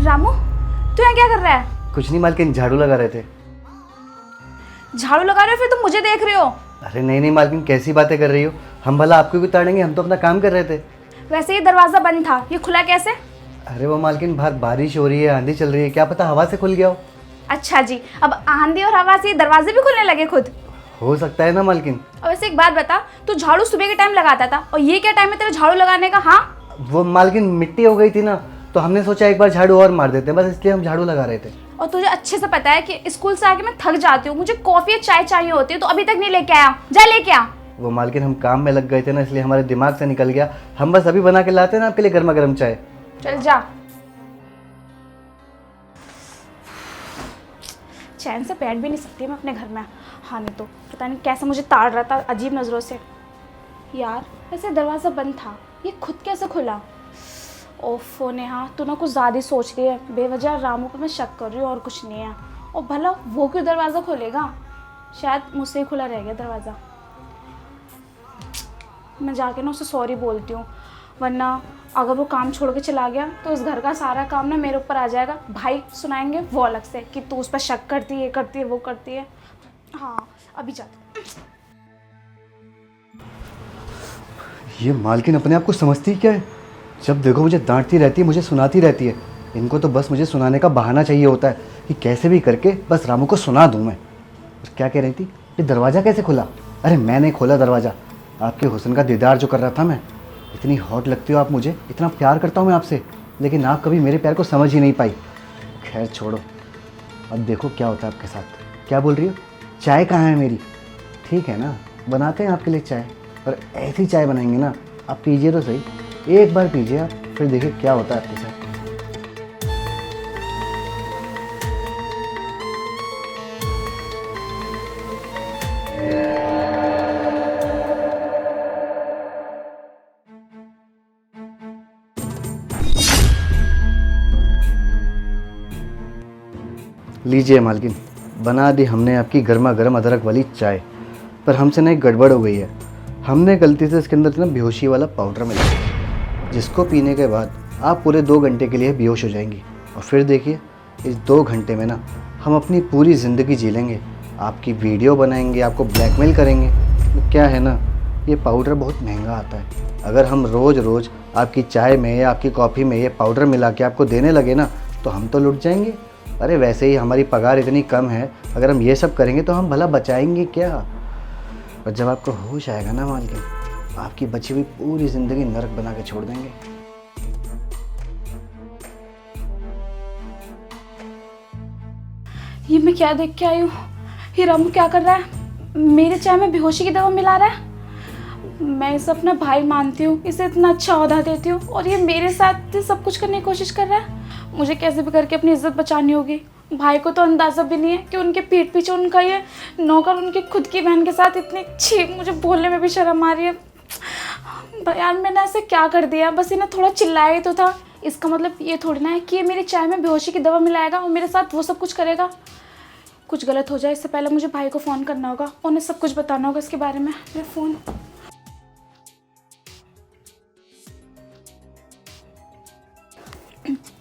रामू, तू यहाँ क्या कर रहा है? कुछ नहीं मालकिन, झाड़ू लगा रहे थे। झाड़ू लगा रहे हो फिर तुम मुझे देख रहे हो? अरे नहीं नहीं मालकिन, कैसी बातें कर रही हो? हम भला आपको क्यों ताड़ेंगे, हम तो अपना काम कर रहे थे। वैसे ये दरवाजा बंद था, ये खुला कैसे? अरे वो मालकिन, बाहर बारिश हो रही है, आंधी चल रही है, क्या पता हवा से खुल गया हो। अच्छा जी, अब आंधी और हवा से ये दरवाजे भी खुलने लगे खुद? हो सकता है ना मालकिन। और वैसे एक बात बता, तू झाड़ू सुबह के टाइम लगाता था और ये क्या टाइम है तेरा झाड़ू लगाने का? हाँ, वो मालकिन मिट्टी हो गई थी ना, तो हमने सोचा एक बार झाड़ू और मार देते हैं, बस इसलिए हम झाड़ू लगा रहे थे। और तुझे अच्छे से पता है कि स्कूल से आके मैं थक जाती हूँ, मुझे कॉफी या चाय चाहिए होती है, तो अभी तक नहीं लेके आया। जा लेके आ। वो मालकिन, हम काम में लग गए थे ना, इसलिए हमारे दिमाग से निकल गया। हम बस अभी बना के लाते हैं ना आपके लिए गर्मा गर्म चाय। चल जा। चैन से बैठ भी नहीं सकती मैं अपने घर में। हाँ नहीं तो पता नहीं कैसे मुझे ताड़ रहा था अजीब नज़रों से। यार वैसे दरवाज़ा बंद था, ये खुद कैसे खुला? ओफो नेहा, तू ना कुछ ज़्यादा ही सोच रही है। बेवजह रामू पर मैं शक कर रही हूँ और कुछ नहीं है। और भला वो क्यों दरवाज़ा खोलेगा? शायद मुझसे ही खुला रह गया दरवाज़ा। मैं जाके ना उसे सॉरी बोलती हूँ, वरना अगर वो काम छोड़ के चला गया तो इस घर का सारा काम ना मेरे ऊपर आ जाएगा। भाई सुनाएंगे वो अलग से कि तू उस पर शक करती है, करती है, वो करती है। हाँ अभी जाते। ये मालकिन अपने आप को समझती क्या है? जब देखो मुझे डांटती रहती है, मुझे सुनाती रहती है। इनको तो बस मुझे सुनाने का बहाना चाहिए होता है कि कैसे भी करके बस रामू को सुना दूँ मैं। और क्या कह रही थी, ये दरवाज़ा कैसे खुला? अरे मैं नहीं खोला दरवाज़ा, आपके हुस्न का दीदार जो कर रहा था मैं। इतनी हॉट लगती हो आप मुझे, इतना प्यार करता हूँ मैं आपसे, लेकिन आप कभी मेरे प्यार को समझ ही नहीं पाई। खैर छोड़ो, अब देखो क्या होता है आपके साथ। क्या बोल रही हो? चाय कहाँ है मेरी? ठीक है ना, बनाते हैं आपके लिए चाय, और ऐसी चाय बनाएंगे ना, आप पीजिए तो सही, एक बार पीजिए आप, फिर देखिए क्या होता है आपके साथ। लीजिए मालकिन, बना दी हमने आपकी गर्मा गर्म अदरक वाली चाय। पर हमसे ना एक गड़बड़ हो गई है। हमने गलती से इसके अंदर ना बेहोशी वाला पाउडर मिला दिया, जिसको पीने के बाद आप पूरे 2 घंटे के लिए बेहोश हो जाएंगी। और फिर देखिए, इस 2 घंटे में ना हम अपनी पूरी ज़िंदगी जी लेंगे, आपकी वीडियो बनाएंगे, आपको ब्लैकमेल करेंगे। तो क्या है ना, ये पाउडर बहुत महंगा आता है। अगर हम रोज़ रोज़ आपकी चाय में या आपकी कॉफ़ी में ये पाउडर मिला के आपको देने लगे ना, तो हम तो लुट जाएंगे। अरे वैसे ही हमारी पगार इतनी कम है, अगर हम ये सब करेंगे तो हम भला बचाएंगे क्या? और जब आपको होश आएगा ना मालकिन, आपकी बची हुई पूरी ज़िंदगी नरक बना के छोड़ देंगे। ये मैं क्या देख के आई हूँ? ये रामू क्या कर रहा है? मेरे चाय में बेहोशी की दवा मिला रहा है। मैं इसे अपना भाई मानती हूँ, इसे इतना अच्छा ओहदा देती हूँ, और ये मेरे साथ सब कुछ करने की कोशिश कर रहा है। मुझे कैसे भी करके अपनी इज्जत बचानी होगी। भाई को तो अंदाज़ा भी नहीं है कि उनके पीठ पीछे उनका ये नौकर उनकी खुद की बहन के साथ इतनी अच्छी, मुझे बोलने में भी शर्म आ रही है। भाई यार मैंने ऐसे क्या कर दिया? बस इन्हें थोड़ा चिल्लाया ही तो था। इसका मतलब ये थोड़ी ना है कि ये मेरी चाय में बेहोशी की दवा मिलाएगा और मेरे साथ वो सब कुछ करेगा। कुछ गलत हो जाए इससे पहले मुझे भाई को फ़ोन करना होगा, उन्हें सब कुछ बताना होगा इसके बारे में। मेरा फ़ोन।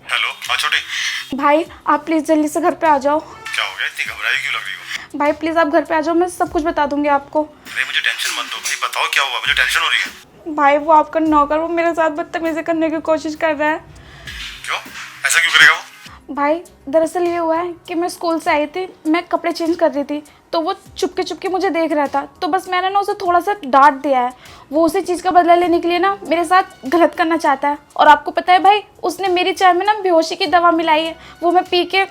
हेलो। हाँ छोटे। भाई आप प्लीज़ जल्दी से घर पे आ जाओ। क्या हो गया, इतनी घबराई क्यों लग रही हो? भाई प्लीज़ आप घर पे आ जाओ, मैं सब कुछ बता दूंगी आपको। अरे मुझे टेंशन मत दो भाई, बताओ क्या हुआ, मुझे टेंशन हो रही है। भाई वो आपका नौकर वो मेरे साथ बदतमीजी करने की कोशिश कर रहा है। क्यों? ऐसा क्यों करेगा वो? भाई दरअसल ये हुआ है कि मैं स्कूल से आई थी, मैं कपड़े चेंज कर रही थी, तो वो चुपके चुपके मुझे देख रहा था, तो बस मैंने ना उसे थोड़ा सा डांट दिया है। वो उसी चीज़ का बदला लेने के लिए ना मेरे साथ गलत करना चाहता है। और आपको पता है भाई, उसने मेरी चाय में ना बेहोशी की दवा मिलाई है, वो मैं पी के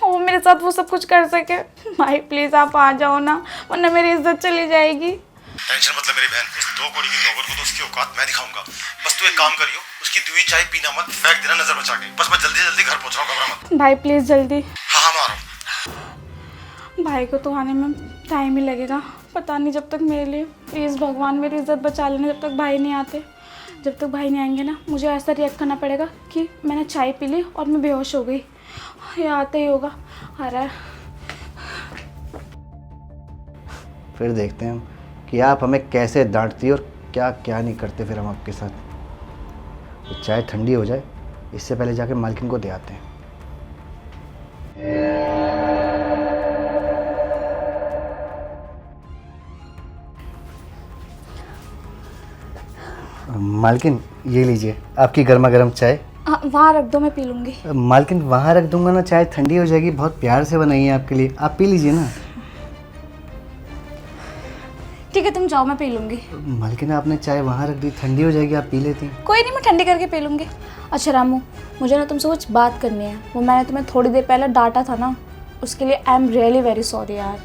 वो मेरे साथ वो सब कुछ कर सके। भाई प्लीज़ आप आ जाओ ना, वरना मेरी इज्जत चली जाएगी। टेंशन मतलब मेरी बहन, इस 2 कौड़ी की नौकर को तो उसकी औकात मैं दिखाऊंगा। बस तू एक काम करियो, उसकी दी हुई चाय पीना मत, फेंक देना नजर बचा के। बस मैं जल्दी जल्दी घर पहुंच रहा हूँ, घबरा मत। भाई प्लीज़ जल्दी। हाँ हाँ मैं आ रहा हूँ। भाई को तो आने में टाइम ही लगेगा, पता नहीं जब तक मेरे लिए। प्लीज़ भगवान मेरी इज्जत बचा लेना जब तक भाई नहीं आते। जब तक भाई नहीं आएंगे ना, मुझे ऐसा रिएक्ट करना पड़ेगा कि मैंने चाय पी ली और मैं बेहोश हो गई। ये आते ही होगा। अरे फिर देखते हैं हम कि आप हमें कैसे डांटती और क्या क्या नहीं करते फिर हम आपके साथ। तो चाय ठंडी हो जाए, इससे पहले जाके मालकिन को दे आते हैं। मालकिन ये लीजिए आपकी गर्मा गर्म चाय। वहाँ रख दो, मैं पी लूँगी। मालकिन वहाँ रख दूंगा ना, चाय ठंडी हो जाएगी, बहुत प्यार से बनाई है आपके लिए, आप पी लीजिए ना। ठीक है तुम जाओ, मैं पी लूँगी। मालकिन आपने चाय वहाँ रख दी, ठंडी हो जाएगी, आप पी लेती। कोई नहीं, मैं ठंडी करके पी लूँगी। अच्छा रामू, मुझे ना तुमसे कुछ बात करनी है। वो मैंने तुम्हें थोड़ी देर पहले डांटा था ना, उसके लिए I am really very sorry यार।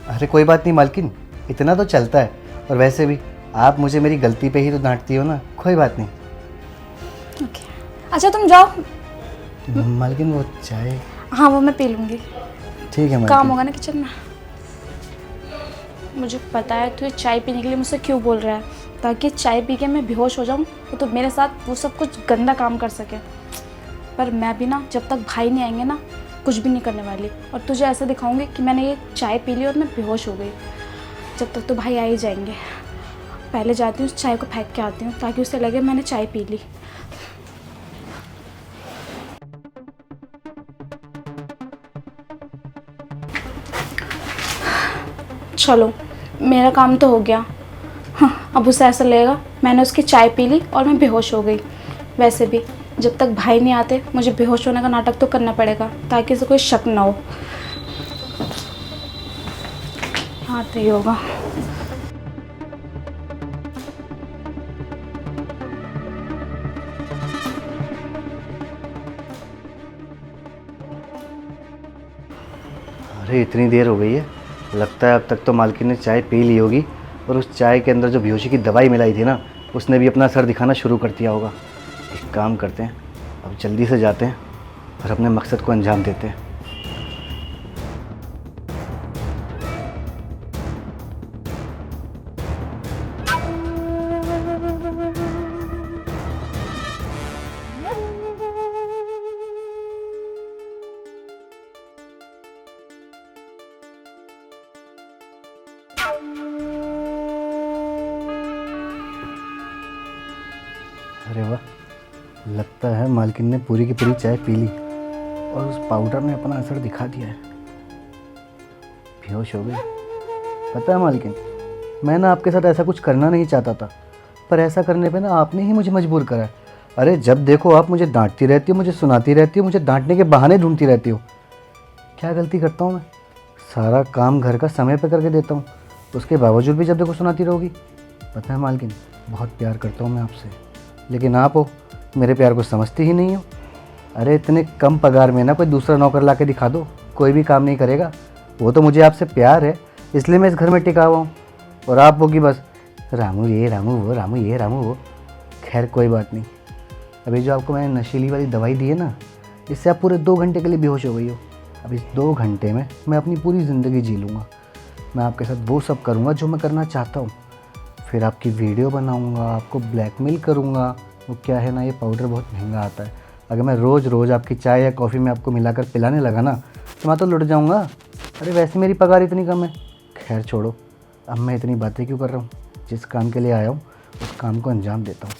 अरे कोई बात नहीं मालकिन, इतना तो चलता है। और वैसे भी आप मुझे मेरी गलती पे ही तो डांटती हो ना, कोई बात नहीं। ओके अच्छा तुम जाओ। मालकिन वो चाय। हाँ वो मैं पी लूँगी। ठीक है काम मालकिन। होगा ना किचन में। मुझे पता है तू ये चाय पीने के लिए मुझसे क्यों बोल रहा है, ताकि चाय पी के मैं बेहोश हो जाऊँ तो मेरे साथ वो सब कुछ गंदा काम कर सके। पर मैं भी ना, जब तक भाई नहीं आएंगे ना, कुछ भी नहीं करने वाली। और तुझे ऐसे दिखाऊंगी कि मैंने ये चाय पी ली और मैं बेहोश हो गई। जब तक तो भाई आ ही जाएंगे। पहले जाती हूँ उस चाय को फेंक के आती हूँ, ताकि उसे लगे मैंने चाय पी ली। चलो मेरा काम तो हो गया। हाँ, अब उसे ऐसा लगेगा मैंने उसकी चाय पी ली और मैं बेहोश हो गई। वैसे भी जब तक भाई नहीं आते मुझे बेहोश होने का नाटक तो करना पड़ेगा, ताकि इसे कोई शक ना हो। हाँ तो ही होगा। अरे इतनी देर हो गई है, लगता है अब तक तो मालकिन ने चाय पी ली होगी। और उस चाय के अंदर जो बेहोशी की दवाई मिलाई थी ना, उसने भी अपना असर दिखाना शुरू कर दिया होगा। एक काम करते हैं, अब जल्दी से जाते हैं और अपने मकसद को अंजाम देते हैं। अरे वाह, लगता है मालकिन ने पूरी की पूरी चाय पी ली और उस पाउडर ने अपना असर दिखा दिया है। बेहोश हो गई। पता है मालकिन, मैं ना आपके साथ ऐसा कुछ करना नहीं चाहता था, पर ऐसा करने पे ना आपने ही मुझे मजबूर करा है। अरे जब देखो आप मुझे डांटती रहती हो, मुझे सुनाती रहती हो, मुझे डांटने के बहाने ढूंढती रहती हो। क्या गलती करता हूँ मैं? सारा काम घर का समय पे करके देता हूँ, उसके बावजूद भी जब देखो सुनाती रहोगी। पता है मालकिन, बहुत प्यार करता हूँ मैं आपसे, लेकिन आप हो मेरे प्यार को समझती ही नहीं हो। अरे इतने कम पगार में ना कोई दूसरा नौकर ला के दिखा दो, कोई भी काम नहीं करेगा। वो तो मुझे आपसे प्यार है, इसलिए मैं इस घर में टिका हुआ हूँ। और आप हो कि बस रामू ये रामू वो, रामू ये रामू वो। खैर कोई बात नहीं। अभी जो आपको मैंने नशीली वाली दवाई दी है ना, इससे आप पूरे 2 घंटे के लिए बेहोश हो गई हो। अब इस 2 घंटे में मैं अपनी पूरी ज़िंदगी जी लूँगा। मैं आपके साथ वो सब करूँगा जो मैं करना चाहता हूँ। फिर आपकी वीडियो बनाऊँगा, आपको ब्लैकमेल करूँगा। वो क्या है ना, ये पाउडर बहुत महंगा आता है। अगर मैं रोज़ रोज़ आपकी चाय या कॉफ़ी में आपको मिलाकर पिलाने लगा ना, तो मैं तो लुट जाऊँगा। अरे वैसे मेरी पगार इतनी कम है। खैर छोड़ो, अब मैं इतनी बातें क्यों कर रहा हूँ। जिस काम के लिए आया हूँ उस काम को अंजाम देता हूँ।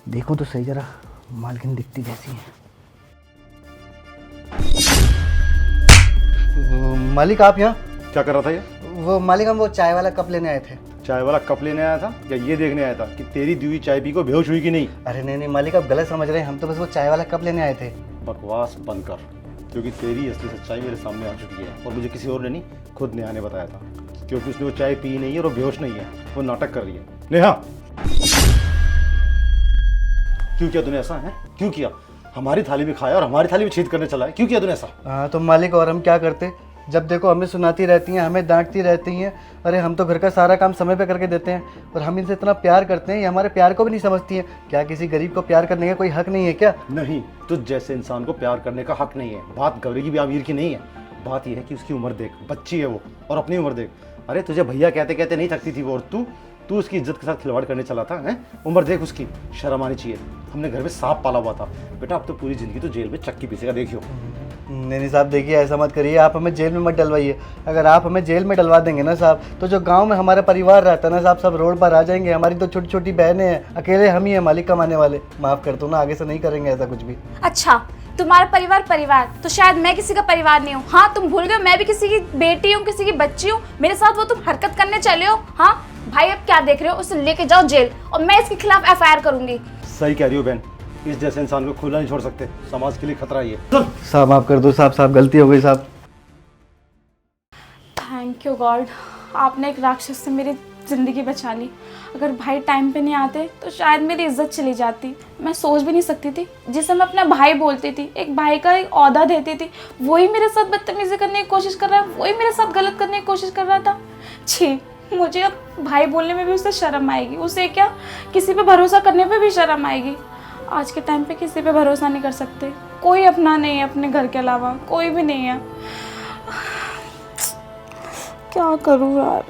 देखो तो सही जरा, मालकिन दिखती कैसी है। मालिक आप यहाँ? क्या कर रहा था ये? वो मालिक हम वो चाय वाला कप लेने आए थे। चाय वाला कप लेने आया था या ये देखने आया था कि तेरी दी हुई चाय पी को बेहोश हुई कि नहीं? अरे नहीं मालिक, आप गलत समझ रहे हैं। हम तो बस वो चाय वाला कप लेने आए थे। बकवास बंद कर, क्योंकि तेरी असली सच्चाई मेरे सामने आ चुकी है। और मुझे किसी और ने नहीं, खुद नेहा ने बताया था, क्योंकि उसने वो चाय पी नहीं है और वो बेहोश नहीं है, वो नाटक कर रही है। नेहा, क्यों किया तूने ऐसा? है क्यों किया? हमारी थाली में खाया और हमारी थाली में छेद करने चला है, क्यों किया तूने ऐसा? हाँ तो मालिक, और हम क्या करते? जब देखो हमें सुनाती रहती हैं, हमें डांटती रहती हैं। अरे हम तो घर का सारा काम समय पे करके देते हैं और हम इनसे इतना प्यार करते हैं, ये हमारे प्यार को भी नहीं समझती हैं। क्या किसी गरीब को प्यार करने का कोई हक नहीं है क्या? नहीं, तुझ जैसे इंसान को प्यार करने का हक नहीं है। बात गरीबी भी अमीर की नहीं है, बात यह है कि उसकी उम्र देख, बच्ची है वो, और अपनी उम्र देख। अरे तुझे भैया कहते कहते नहीं थकती थी वो, और तू उसकी इज्जत के साथ खिलवाड़ करने चला था। हैं? उम्र देख उसकी, शर्म आनी चाहिए। हमने घर में सांप पाला हुआ था बेटा, अब तो पूरी जिंदगी तो जेल में चक्की पीसेगा, देखियो। नहीं साहब, देखिए ऐसा मत करिए, आप हमें जेल में मत डलवाइए। अगर आप हमें जेल में डलवा देंगे ना साहब, तो जो गांव में हमारा परिवार रहता है ना साहब, सब रोड पर आ जाएंगे। हमारी तो छोटी छोटी बहनें हैं, अकेले हम ही हैं मालिक कमाने वाले। माफ़ कर दो ना, आगे से नहीं करेंगे ऐसा कुछ भी। अच्छा, तुम्हारा परिवार तो शायद मैं किसी का परिवार नहीं हूँ। हाँ तुम भूल गए, मैं भी किसी की बेटी हूँ, किसी की बच्ची हूँ। मेरे साथ वो तुम हरकत करने चले हो। हाँ भाई अब क्या देख रहे हो, उसे लेके जाओ जेल और मैं इसके खिलाफ एफआईआर करूंगी। सही कह रही हो बहन, इस जैसे इंसान को खुला नहीं छोड़ सकते, समाज के लिए खतरा ही है। चल। साहब माफ़ कर दो साहब, साहब गलती हो गई साहब। थैंक यू गॉड, आपने एक राक्षस से मेरी ज़िंदगी बचा ली। अगर भाई टाइम पे नहीं आते तो शायद मेरी इज्जत चली जाती। मैं सोच भी नहीं सकती थी, जिसे मैं अपना भाई बोलती थी, एक भाई का एक ओहदा देती थी, वही मेरे साथ बदतमीजी करने की कोशिश कर रहा है, वही मेरे साथ गलत करने की कोशिश कर रहा था। छी, मुझे अब भाई बोलने में भी उसे शर्म आएगी। उसे क्या, किसी पे भरोसा करने पे भी शर्म आएगी। आज के टाइम पे किसी पे भरोसा नहीं कर सकते, कोई अपना नहीं है अपने घर के अलावा, कोई भी नहीं है। क्या करूँ यार।